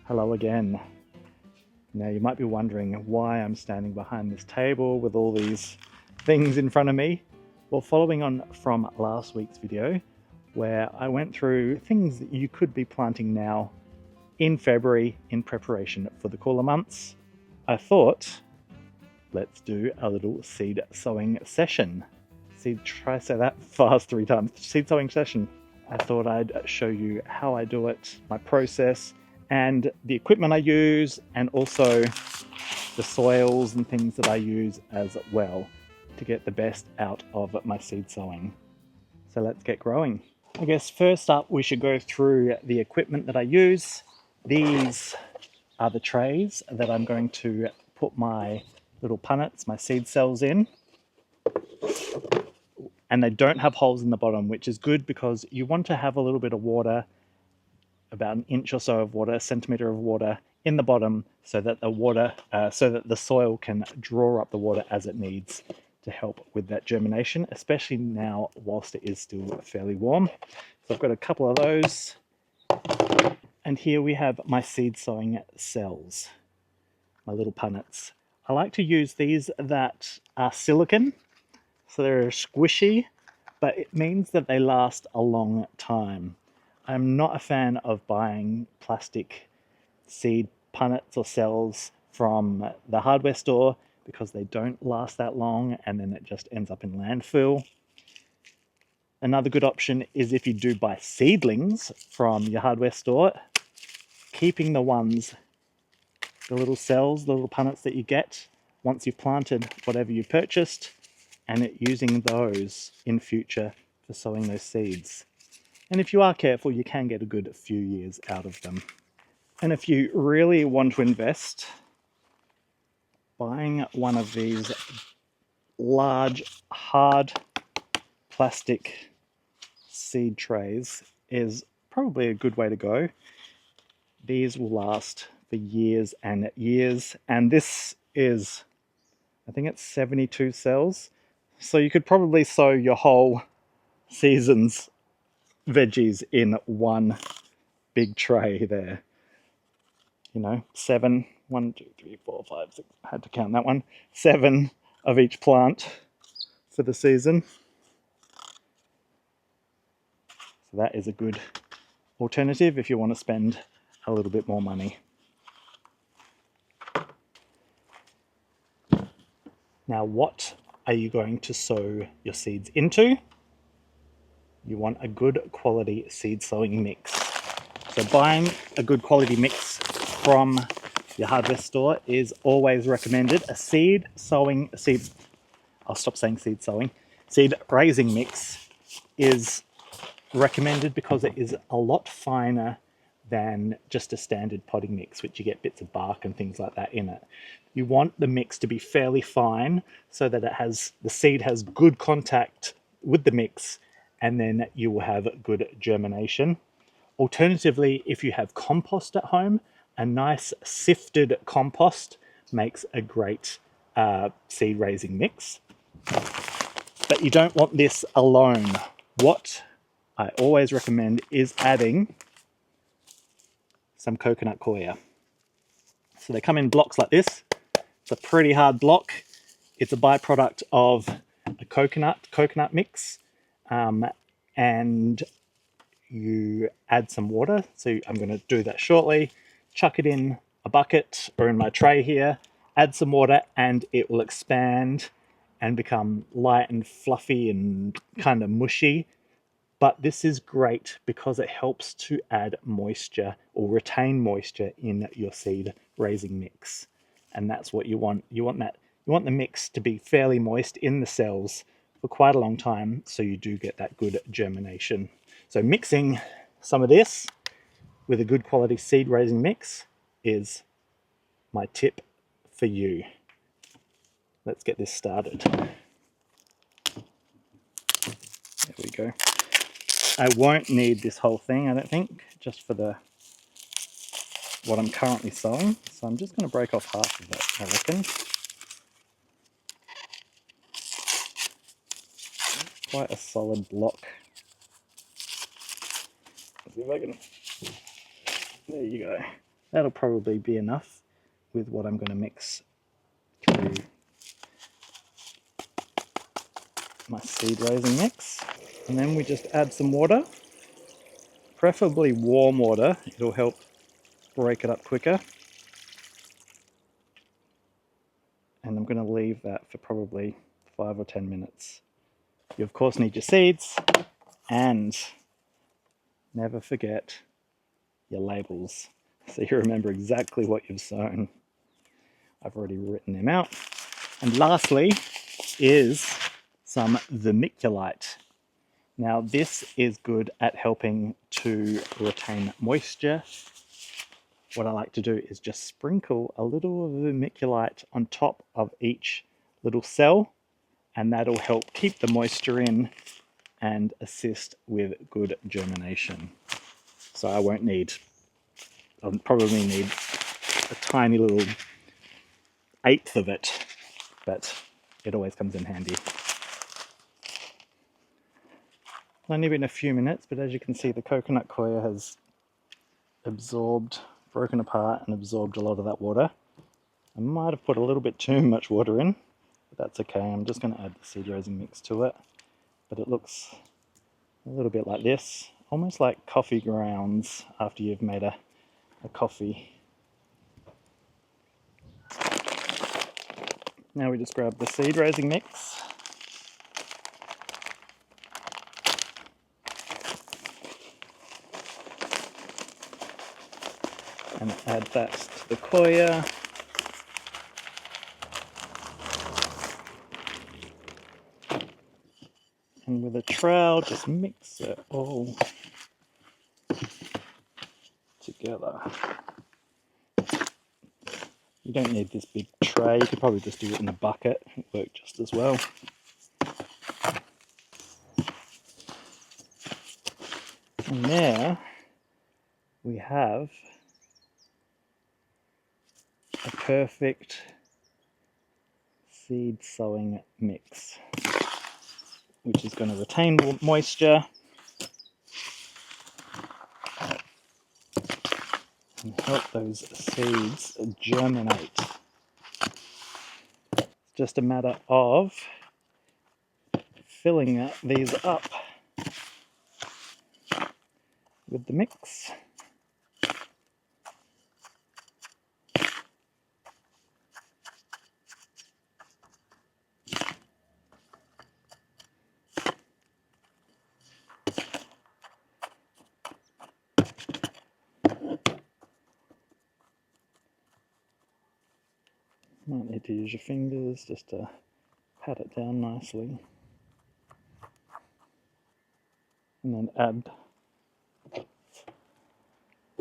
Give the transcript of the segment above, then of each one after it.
Hello again. Now you might be wondering why I'm standing behind this table with all these things in front of me. Well, following on from last week's video where I went through things that you could be planting now in February in preparation for the cooler months, I thought let's do a little seed sowing session. Try to say that fast 3 times. Seed sowing session. I thought I'd show you how I do it, my process, and the equipment I use, and also the soils and things that I use as well to get the best out of my seed sowing. So let's get growing. I guess first up we should go through the equipment that I use. These are the trays that I'm going to put my little punnets, my seed cells in. And they don't have holes in the bottom, which is good because you want to have a little bit of water, about an inch or so of water, a centimetre of water in the bottom, so that the soil can draw up the water as it needs to help with that germination, especially now whilst it is still fairly warm. So I've got a couple of those, and here we have my seed sowing cells, my little punnets. I like to use these that are silicone, so they're squishy, but it means that they last a long time. I'm not a fan of buying plastic seed punnets or cells from the hardware store because they don't last that long and then it just ends up in landfill. Another good option is if you do buy seedlings from your hardware store, keeping the little cells, the little punnets that you get once you've planted whatever you purchased, and using those in future for sowing those seeds. And if you are careful, you can get a good few years out of them. And if you really want to invest, buying one of these large, hard plastic seed trays is probably a good way to go. These will last for years and years. And this is, I think it's 72 cells. So you could probably sow your whole season's veggies in one big tray there. You know, 7, 1, 2, 3, 4, 5, 6, I had to count that one, 7 of each plant for the season. So that is a good alternative if you want to spend a little bit more money. Now, what are you going to sow your seeds into? You want a good quality seed sowing mix. So buying a good quality mix from your hardware store is always recommended. Seed raising mix is recommended because it is a lot finer than just a standard potting mix, which you get bits of bark and things like that in it. You want the mix to be fairly fine so that the seed has good contact with the mix, and then you will have good germination. Alternatively, if you have compost at home, a nice sifted compost makes a great seed raising mix. But you don't want this alone. What I always recommend is adding some coconut coir. So they come in blocks like this. It's a pretty hard block. It's a byproduct of a coconut mix, and you add some water. So I'm going to do that shortly. Chuck it in a bucket or in my tray here, add some water, and it will expand and become light and fluffy and kind of mushy. But this is great because it helps to add moisture or retain moisture in your seed raising mix. And that's what you want. You want the mix to be fairly moist in the cells for quite a long time, so you do get that good germination. So mixing some of this with a good quality seed raising mix is my tip for you. Let's get this started. There we go. I won't need this whole thing, I don't think, just for what I'm currently sowing. So I'm just going to break off half of it, I reckon. Quite a solid block. Let's see if I can. There you go. That'll probably be enough with what I'm going to mix through my seed raising mix. And then we just add some water, preferably warm water. It'll help break it up quicker. And I'm going to leave that for probably 5 or 10 minutes. You of course need your seeds, and never forget your labels so you remember exactly what you've sown. I've already written them out. And lastly is some vermiculite. Now this is good at helping to retain moisture. What I like to do is just sprinkle a little vermiculite on top of each little cell, and that'll help keep the moisture in and assist with good germination. So I'll probably need a tiny little eighth of it, but it always comes in handy. It's only been a few minutes, but as you can see, the coconut coir has broken apart and absorbed a lot of that water. I might have put a little bit too much water in, but that's okay. I'm just going to add the seed raising mix to it, but it looks a little bit like this, almost like coffee grounds after you've made a coffee. Now we just grab the seed raising mix and add that to the coir. And with a trowel, just mix it all together. You don't need this big tray, you could probably just do it in a bucket, it'll work just as well. And now we have a perfect seed sowing mix, which is going to retain moisture and help those seeds germinate. It's just a matter of filling these up with the mix. Might need to use your fingers just to pat it down nicely. And then add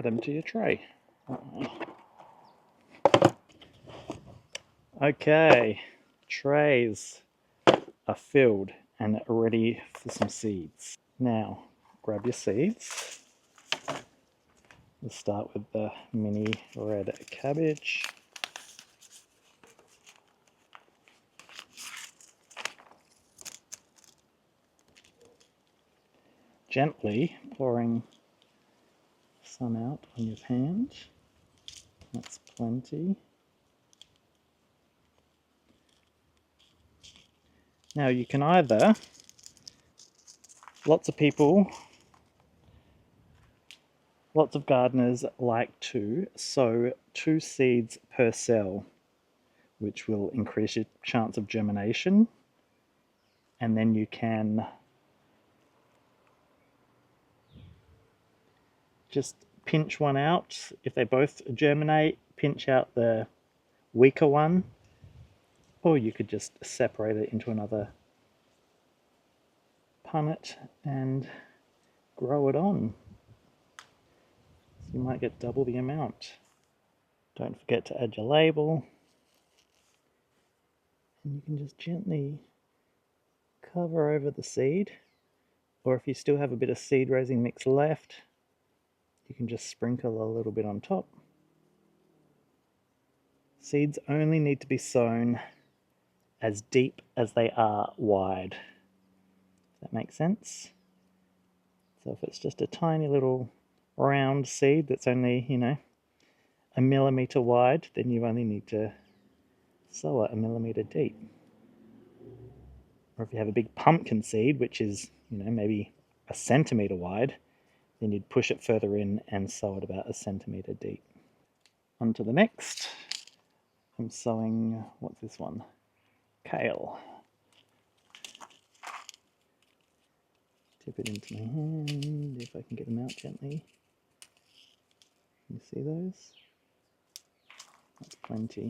them to your tray. Okay, trays are filled and ready for some seeds. Now, grab your seeds. We'll start with the mini red cabbage. Gently pouring some out on your hand. That's plenty. Now you can either, lots of gardeners like to sow 2 seeds per cell, which will increase your chance of germination. And then you can just pinch one out. If they both germinate, pinch out the weaker one, or you could just separate it into another punnet and grow it on. So you might get double the amount. Don't forget to add your label, and you can just gently cover over the seed, or if you still have a bit of seed raising mix left, you can just sprinkle a little bit on top. Seeds only need to be sown as deep as they are wide. Does that make sense? So if it's just a tiny little round seed that's only, a millimetre wide, then you only need to sow it a millimetre deep. Or if you have a big pumpkin seed, which is, maybe a centimetre wide, then you'd push it further in and sow it about a centimetre deep. On to the next. I'm sowing, what's this one? Kale. Tip it into my hand, if I can get them out gently. Can you see those? That's plenty.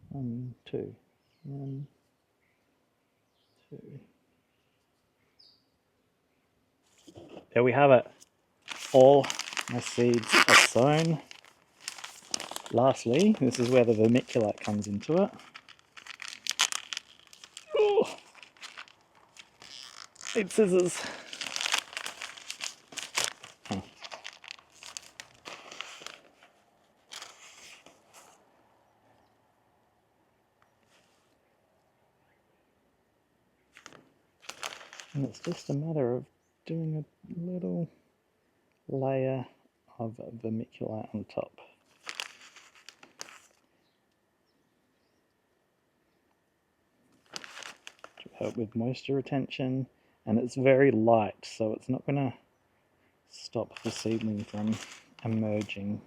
1, 2. 1, 2. There we have it. All my seeds are sown. Lastly, this is where the vermiculite comes into it. Oh, need scissors. Oh. And it's just a matter of doing a little layer of vermiculite on top. To help with moisture retention, and it's very light, so it's not going to stop the seedling from emerging.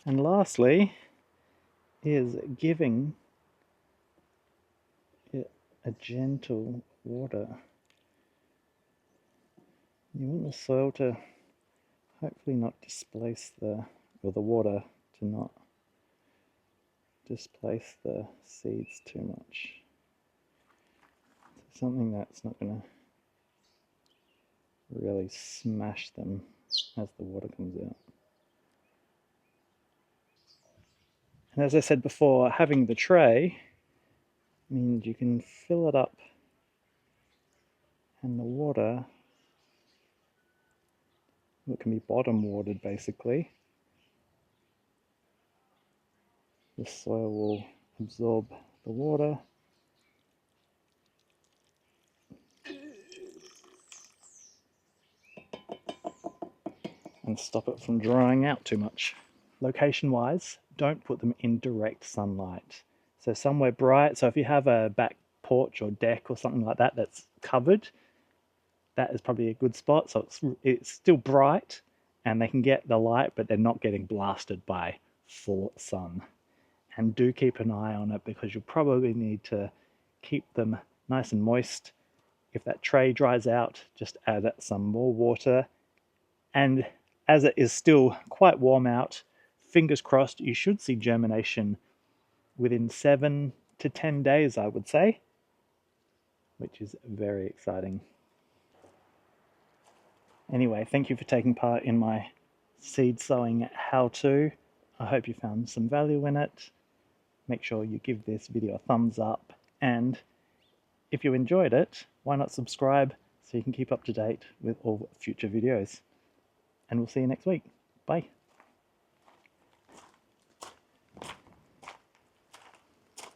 And lastly is giving it a gentle water. You want the soil to hopefully not displace the water to not displace the seeds too much. So something that's not going to really smash them as the water comes out. And as I said before, having the tray means you can fill it up and the water, it can be bottom watered basically. The soil will absorb the water and stop it from drying out too much. Location wise, don't put them in direct sunlight. So somewhere bright, so if you have a back porch or deck or something like that that's covered, that is probably a good spot. So it's still bright and they can get the light, but they're not getting blasted by full sun. And do keep an eye on it because you'll probably need to keep them nice and moist. If that tray dries out, just add some more water. And as it is still quite warm out, fingers crossed, you should see germination within 7 to 10 days, I would say, which is very exciting. Anyway, thank you for taking part in my seed sowing how-to. I hope you found some value in it. Make sure you give this video a thumbs up, and if you enjoyed it, why not subscribe so you can keep up to date with all future videos. And we'll see you next week. Bye.